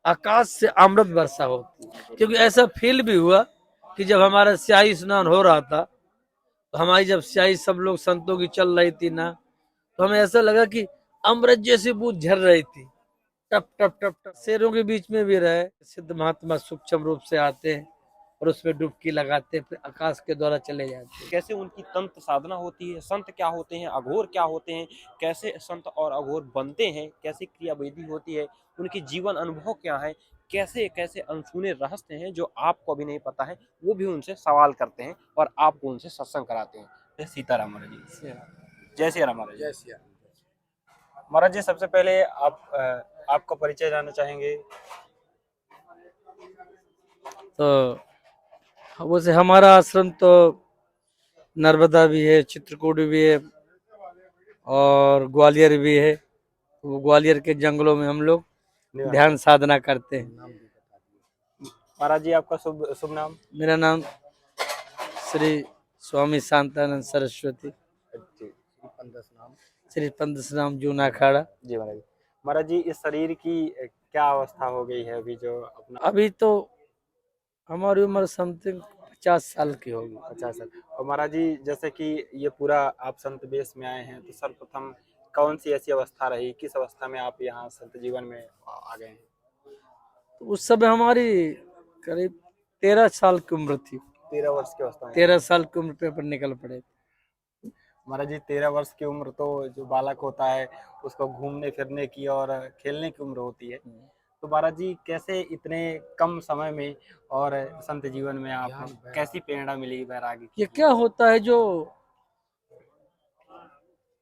आकाश से अमृत वर्षा होती, क्योंकि ऐसा फील भी हुआ कि जब हमारा स्याही स्नान हो रहा था, तो हमारी जब स्याही सब लोग संतों की चल रही थी ना, तो हमें ऐसा लगा कि अमृत जैसी बूंद झर रही थी, टप टप टप टप। शेरों के बीच में भी रहे सिद्ध महात्मा सूक्ष्म रूप से आते हैं और उसमें डुबकी लगाते हैं, फिर आकाश के द्वारा चले जाते हैं। कैसे उनकी तंत्र साधना होती है, संत क्या होते हैं, अघोर क्या होते हैं, कैसे संत और अघोर बनते हैं, कैसे क्रियाविधि होती है, उनके जीवन अनुभव क्या है, कैसे कैसे अनसुने रहस्य हैं जो आपको अभी नहीं पता है, वो भी उनसे सवाल करते हैं और आपको उनसे सत्संग कराते हैं। जय सीताराम महाराज जी। जय श्री राम महाराज जी। जय सिया राम। महाराज जी, सबसे पहले आपका परिचय जानना चाहेंगे। तो वैसे हमारा आश्रम तो नर्मदा भी है, चित्रकूट भी है और ग्वालियर भी है। वो ग्वालियर के जंगलों में हम लोग ध्यान साधना करते हैं। नाम भी बता दिए। महाराज जी, आपका शुभ शुभ नाम। मेरा नाम श्री स्वामी शांतानंद सरस्वती, जी, श्री पंदस नाम। श्री पंदसराम जूना अखाड़ा। जी महाराज जी। महाराज जी, इस शरीर की क्या अवस्था हो गई है अभी जो अपना। अभी तो हमारी उम्र समथिंग 50 साल की होगी। 50 साल। और महाराज जी, जैसे कि ये पूरा आप संत वेश में आए हैं, तो सर्वप्रथम कौन सी ऐसी अवस्था रही, किस अवस्था में आप यहाँ संत जीवन में आ गए हैं। तो उस समय हमारी करीब 13 साल की उम्र थी। 13 वर्ष की अवस्था में। 13 साल की उम्र पे अपन निकल पड़े। महाराज जी, 13 वर्ष की उम्र तो जो बालक होता है उसको घूमने फिरने की और खेलने की उम्र होती है। तो महाराज जी, कैसे इतने कम समय में और संत जीवन में आप कैसी प्रेरणा मिली वैराग्य की। ये क्या होता है, जो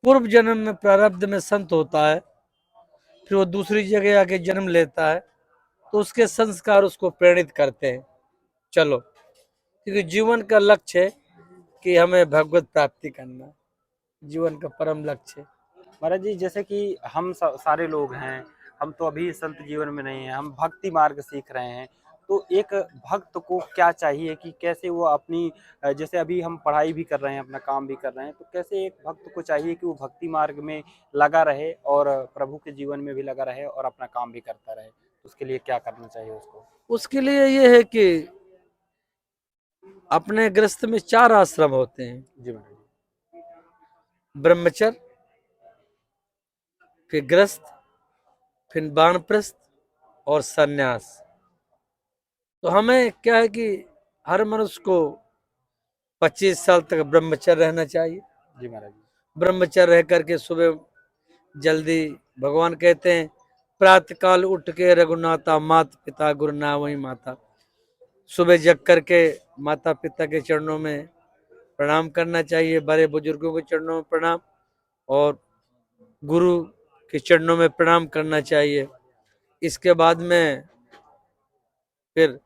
पूर्व जन्म में प्रारब्ध में संत होता है, फिर वो दूसरी जगह आके जन्म लेता है, तो उसके संस्कार उसको प्रेरित करते हैं, चलो, क्योंकि जीवन का लक्ष्य है कि हमें भगवत प्राप्ति करना, जीवन का परम लक्ष्य है। महाराज जी, जैसे कि हम सारे लोग हैं, हम तो अभी संत जीवन में नहीं हैं, हम भक्ति मार्ग सीख रहे हैं। तो एक भक्त को क्या चाहिए कि कैसे वो अपनी जैसे अभी हम पढ़ाई भी कर रहे हैं, अपना काम भी कर रहे हैं, तो कैसे एक भक्त को चाहिए कि वो भक्ति मार्ग में लगा रहे और प्रभु के जीवन में भी लगा रहे और अपना काम भी करता रहे, उसके लिए क्या करना चाहिए उसको। उसके लिए ये है कि अपने गृहस्थ में 4 आश्रम होते हैं, जी महाराज जी। ब्रह्मचर्य, फिर गृहस्थ, फिर वानप्रस्थ और सन्यास। तो हमें क्या है कि हर मनुष्य को 25 साल तक ब्रह्मचर्य रहना चाहिए। जी महाराज जी। ब्रह्मचर्य रह करके सुबह जल्दी, भगवान कहते हैं प्रातः काल उठ के रघुनाथा माता पिता गुरु ना वही माता, सुबह जग करके माता पिता के चरणों में प्रणाम करना चाहिए, बड़े बुजुर्गों के चरणों में प्रणाम और गुरु के चरणों में प्रणाम करना चाहिए। इसके बाद में फिर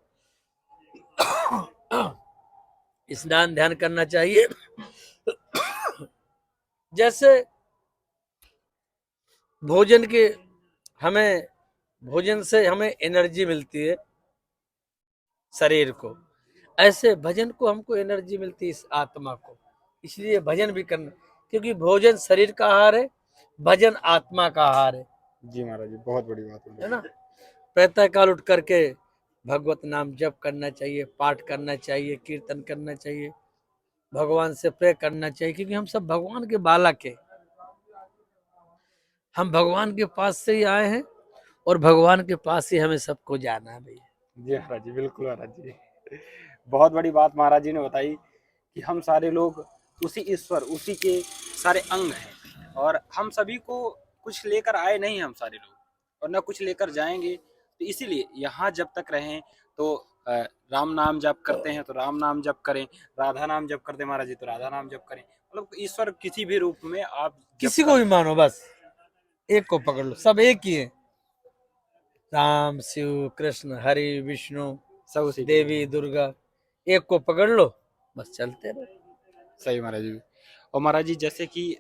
स्नान ध्यान करना चाहिए। जैसे भोजन के हमें भोजन से हमें एनर्जी मिलती है शरीर को, ऐसे भजन को हमको एनर्जी मिलती है इस आत्मा को, इसलिए भजन भी करना, क्योंकि भोजन शरीर का आहार है, भजन आत्मा का आहार है। जी महाराज जी, बहुत बड़ी बात है ना। प्रातः काल उठ करके भगवत नाम जप करना चाहिए, पाठ करना चाहिए, कीर्तन करना चाहिए, भगवान से प्रे करना चाहिए, क्योंकि हम सब भगवान के बालक है, हम भगवान के पास से ही आए हैं और भगवान के पास ही हमें सबको जाना है भैया। जी महाराज जी, बिल्कुल महाराज जी। बहुत बड़ी बात महाराज जी ने बताई कि हम सारे लोग उसी ईश्वर, उसी के सारे अंग हैं और हम सभी को कुछ लेकर आए नहीं, हम सारे लोग और ना कुछ लेकर जाएंगे। तो इसीलिए यहाँ जब तक रहें तो राम नाम जप करते हैं तो राम नाम जप करें, राधा नाम जप करते हैं महाराज जी तो राधा नाम जप करें, मतलब ईश्वर किसी भी रूप में आप जप किसी को भी कर। मानो, बस एक को पकड़ लो, सब एक ही है, राम शिव कृष्ण हरि विष्णु सब उसी के। देवी दुर्गा, एक को पकड़ लो, बस चलते रहो। सही महाराज जी। और महाराज जी, जैसे कि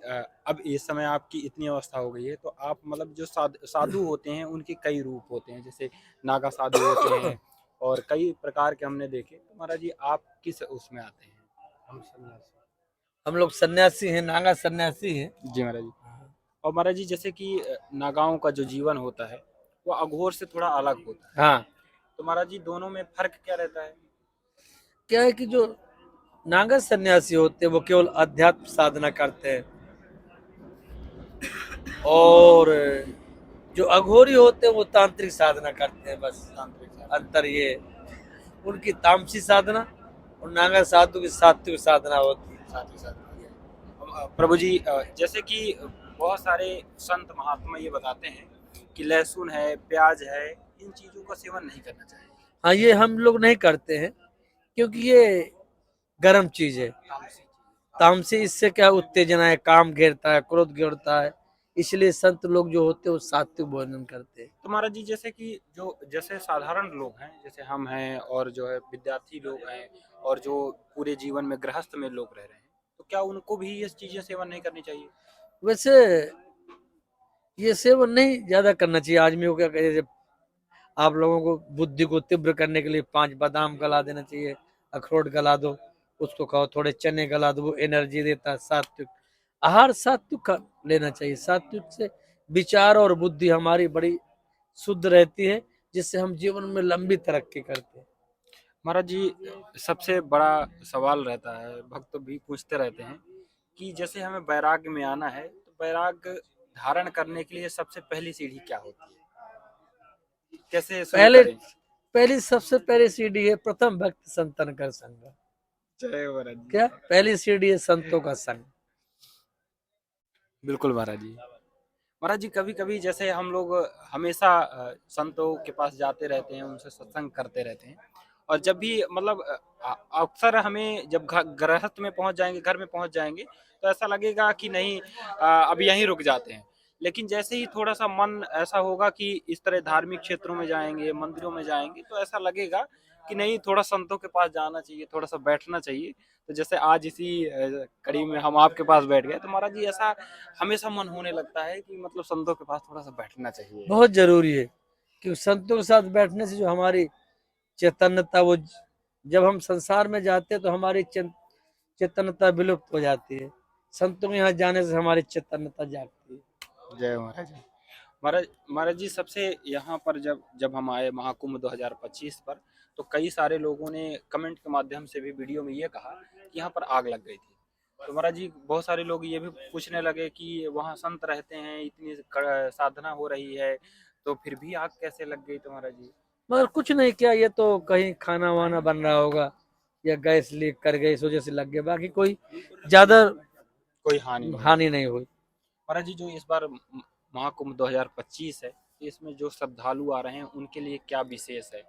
अब इस समय आपकी इतनी अवस्था हो गई है, तो आप मतलब जो साधु होते हैं उनके कई रूप होते हैं, जैसे नागा साधु होते हैं और कई प्रकार के हमने देखे, तो महाराज जी आप किस उसमें आते हैं। हम सन्यासी। हम लोग सन्यासी हैं, नागा सन्यासी हैं। जी महाराज जी। और महाराज जी, जैसे कि नागाओं का जो जीवन होता है वो अघोर से थोड़ा अलग होता है। हाँ, तो महाराज जी दोनों में फर्क क्या रहता है? क्या है कि जो नागा सन्यासी होते हैं वो केवल अध्यात्म साधना करते हैं, और जो अघोरी होते हैं वो तांत्रिक साधना करते हैं। बस तांत्रिक अंतर ये है। उनकी तामसी साधना और नागा साधु की सात्विक साधना होती है। साथ ही साथ प्रभु जी जैसे कि बहुत सारे संत महात्मा ये बताते हैं कि लहसुन है, प्याज है, इन चीजों का सेवन नहीं करना चाहिए। हाँ, ये हम लोग नहीं करते हैं क्योंकि ये गर्म चीज है। तामसी चीज। तामसी, इससे क्या उत्तेजना है, काम घेरता है, क्रोध घेरता है, इसलिए संत लोग जो होते हैं वो सात्विक भोजन करते हैं। तो महाराज जी जैसे कि जो जैसे साधारण लोग हैं, जैसे हम हैं और जो है विद्यार्थी लोग हैं और जो पूरे जीवन में गृहस्थ में लोग रह रहे हैं, तो क्या उनको भी ये चीजें सेवन नहीं करनी चाहिए? वैसे ये सेवन नहीं ज्यादा करना चाहिए आदमियों का। जैसे आप लोगों को बुद्धि को तीव्र करने के लिए 5 बादाम गला देना चाहिए, अखरोट गला दो, उसको खाओ, थोड़े चने गला दो, वो एनर्जी देता है। सात्विक आहार सात्विक का लेना चाहिए। सात्विक से विचार और बुद्धि हमारी बड़ी शुद्ध रहती है, जिससे हम जीवन में लंबी तरक्की करते हैं। महाराज जी सबसे बड़ा सवाल रहता है, भक्त भी पूछते रहते हैं कि जैसे हमें वैराग्य में आना है, तो वैराग्य धारण करने के लिए सबसे पहली सीढ़ी क्या होती है? कैसे शुरू पहले करें? पहली सबसे पहली सीढ़ी है प्रथम भक्त संतन कर संग। जय महाराज जी। क्या पहली सीढ़ी है संतों का संग। बिल्कुल महाराज जी। महाराज जी कभी कभी जैसे हम लोग हमेशा संतों के पास जाते रहते हैं, उनसे सत्संग करते रहते हैं, और जब भी मतलब अक्सर हमें जब गृहस्थ में पहुंच जाएंगे, घर में पहुंच जाएंगे, तो ऐसा लगेगा कि नहीं अब यहीं रुक जाते हैं। लेकिन जैसे ही थोड़ा सा मन ऐसा होगा कि इस तरह धार्मिक क्षेत्रों में जाएंगे, मंदिरों में जाएंगे, तो ऐसा लगेगा कि नहीं थोड़ा संतों के पास जाना चाहिए, थोड़ा सा बैठना चाहिए। तो जैसे आज इसी कड़ी में हम आपके पास बैठ गए, तो महाराज जी ऐसा हमेशा मन होने लगता है कि मतलब संतों के पास थोड़ा सा बैठना चाहिए। बहुत जरूरी है कि संतों के साथ बैठने से जो हमारी चैतन्यता, वो जब हम संसार में जाते हैं तो हमारी चैतन्यता विलुप्त हो जाती है। संतों के यहाँ जाने से हमारी चैतन्यता जागती है। जय महाराज जी। महाराज महाराज जी सबसे यहाँ पर जब जब हम आए महाकुंभ 2025 पर, तो कई सारे लोगों ने कमेंट के माध्यम से भी वीडियो में ये कहा कि यहाँ पर आग लग गई थी। तो महाराज जी बहुत सारे लोग ये भी पूछने लगे कि वहाँ संत रहते हैं, इतनी साधना हो रही है, तो फिर भी आग कैसे लग गई? तो महाराज जी मगर कुछ नहीं किया, ये तो कहीं खाना वाना बन रहा होगा या गैस लीक कर गई, इस वजह से लग गया, बाकी कोई ज्यादा कोई हानि नहीं हुई। हानि नहीं हुई। महाराज जी जो इस बार महाकुंभ 2025 है, इसमें जो श्रद्धालु आ रहे हैं उनके लिए क्या विशेष है?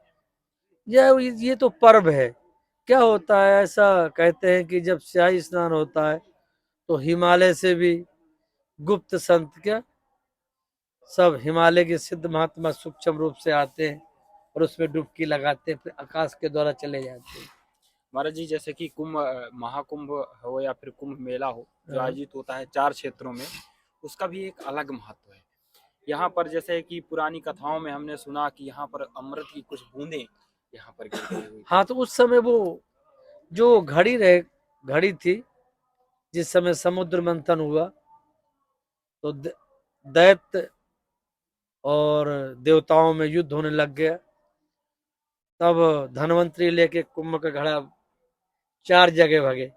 ये तो पर्व है। क्या होता है, ऐसा कहते हैं कि जब स्याही स्नान होता है तो हिमालय से भी गुप्त संत क्या सब हिमालय के सिद्ध महात्मा सूक्ष्म रूप से आते हैं और उसमें डुबकी लगाते हैं, फिर आकाश के द्वारा चले जाते हैं। महाराज जी जैसे कि महाकुंभ हो या फिर कुंभ मेला हो, जो हाँ। आयोजित होता है 4 क्षेत्रों में, उसका भी एक अलग महत्व है। यहाँ पर जैसे कि पुरानी कथाओं में हमने सुना कि यहाँ पर अमृत की कुछ बूंदें यहाँ पर गिरती हुई। हाँ, तो उस समय वो जो घड़ी थी, जिस समय समुद्र मंथन हुआ तो दैत्य और देवताओं में युद्ध होने लग गया। तब धनवंतरी लेके कुंभ का घड़ा 4 जगह भगे।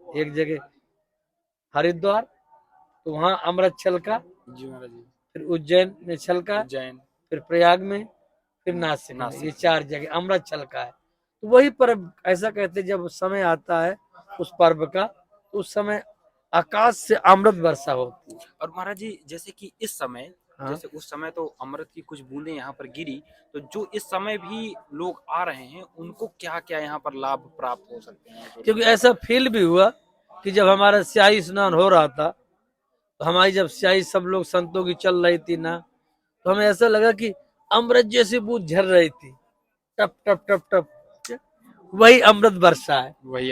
एक जगह हरिद्वार, तो वहां अमृत छलका, जी महाराज जी। फिर उज्जैन में छलका, उज्जैन, फिर प्रयाग में, फिर नासिक में। नासिक। ये 4 जगह अमृत छलका है। तो वही पर्व ऐसा कहते हैं, जब समय आता है उस पर्व का, तो उस समय आकाश से अमृत वर्षा होती है। और महाराज जी जैसे कि इस समय, हाँ। जैसे उस समय तो अमृत की कुछ बूंदें यहाँ पर गिरी, तो जो इस समय भी लोग आ रहे हैं उनको क्या क्या यहाँ पर लाभ प्राप्त हो सकते हैं? क्योंकि ऐसा फील भी हुआ कि जब हमारा स्याही स्नान हो रहा था, तो हमारी जब स्याही सब लोग संतों की चल रही थी ना, तो हमें ऐसा लगा कि अमृत जैसी बूंद झर रही थी, टप टप टप टप। वही अमृत वर्षा है। वही